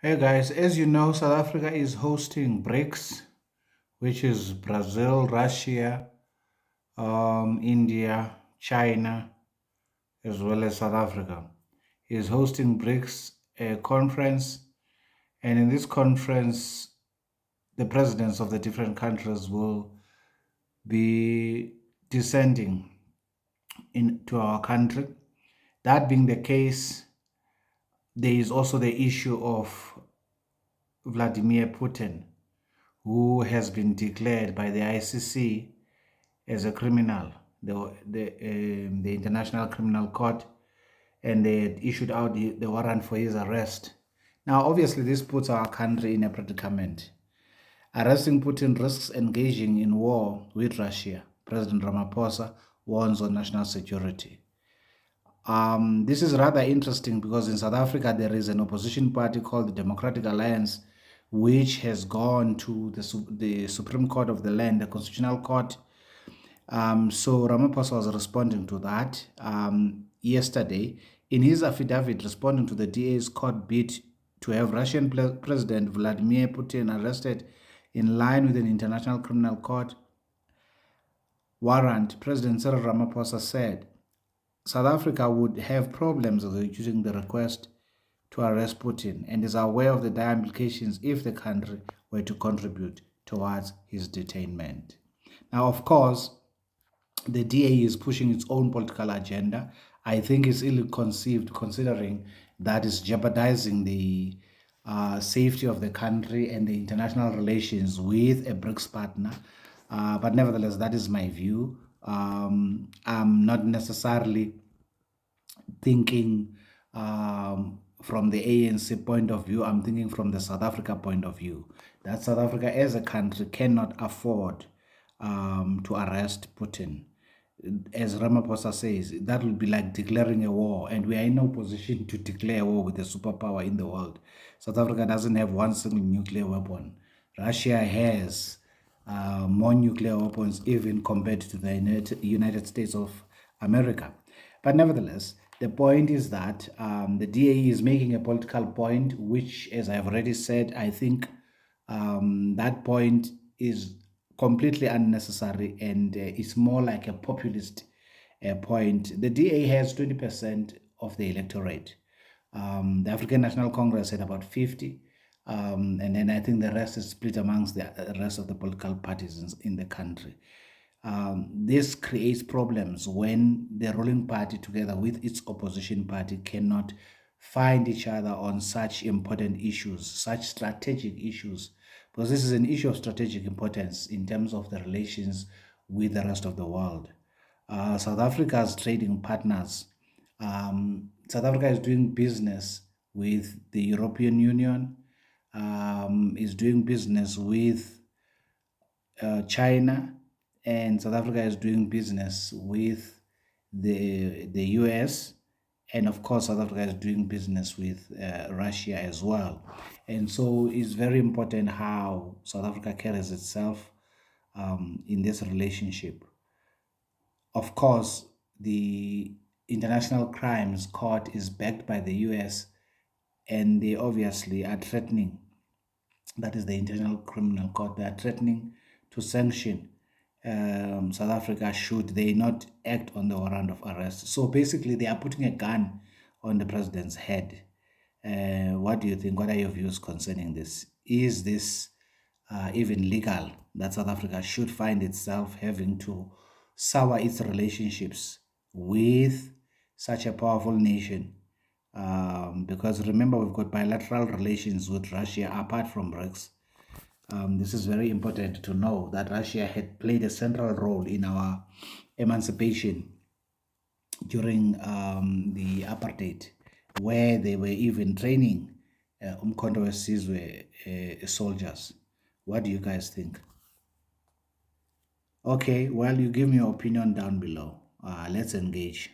Hey guys, as you know, South Africa is hosting BRICS, which is Brazil, Russia, India, China, as well as South Africa. Is hosting BRICS a conference, and in this conference, the presidents of the different countries will be descending into our country. That being the case, there is also the issue of Vladimir Putin, who has been declared by the ICC as a criminal, the International Criminal Court, and they had issued out the warrant for his arrest. Now, obviously, this puts our country in a predicament. Arresting Putin risks engaging in war with Russia. President Ramaphosa warns on national security. This is rather interesting because in South Africa there is an opposition party called the Democratic Alliance, which has gone to the Supreme Court of the land, the Constitutional Court. So Ramaphosa was responding to that yesterday in his affidavit responding to the DA's court bid to have Russian President Vladimir Putin arrested in line with an International Criminal Court warrant. President Cyril Ramaphosa said South Africa would have problems executing the request to arrest Putin and is aware of the dire implications if the country were to contribute towards his detainment. Now, of course, the DA is pushing its own political agenda. I think it's ill-conceived considering that is jeopardizing the safety of the country and the international relations with a BRICS partner. But nevertheless, that is my view. I'm not necessarily thinking from the ANC point of view. I'm thinking from the South Africa point of view. That South Africa as a country cannot afford to arrest Putin. As Ramaphosa says, that will be like declaring a war, and we are in no position to declare a war with a superpower in the world. South Africa doesn't have one single nuclear weapon. Russia has more nuclear weapons even compared to the United States of America. But nevertheless, the point is that the DA is making a political point, which, as I've already said, I think that point is completely unnecessary and it's more like a populist point. The DA has 20% of the electorate. The African National Congress had about 50, and then I think the rest is split amongst the rest of the political parties in the country. This creates problems when the ruling party, together with its opposition party, cannot find each other on such important issues, such strategic issues, because this is an issue of strategic importance in terms of the relations with the rest of the world. South Africa's trading partners. South Africa is doing business with the European Union, is doing business with China, and South Africa is doing business with the US, and of course South Africa is doing business with Russia as well. And so it's very important how South Africa carries itself in this relationship. Of course, the International Crimes Court is backed by the US, and they obviously are threatening, that is the International Criminal Court, they are threatening to sanction South Africa should they not act on the warrant of arrest. So basically, they are putting a gun on the president's head. What do you think? What are your views concerning this? Is this even legal that South Africa should find itself having to sour its relationships with such a powerful nation? Because remember, we've got bilateral relations with Russia apart from BRICS. This is very important to know that Russia had played a central role in our emancipation during the apartheid, where they were even training Umkhonto weSizwe soldiers. What do you guys think? Okay, well, you give me your opinion down below. Let's engage.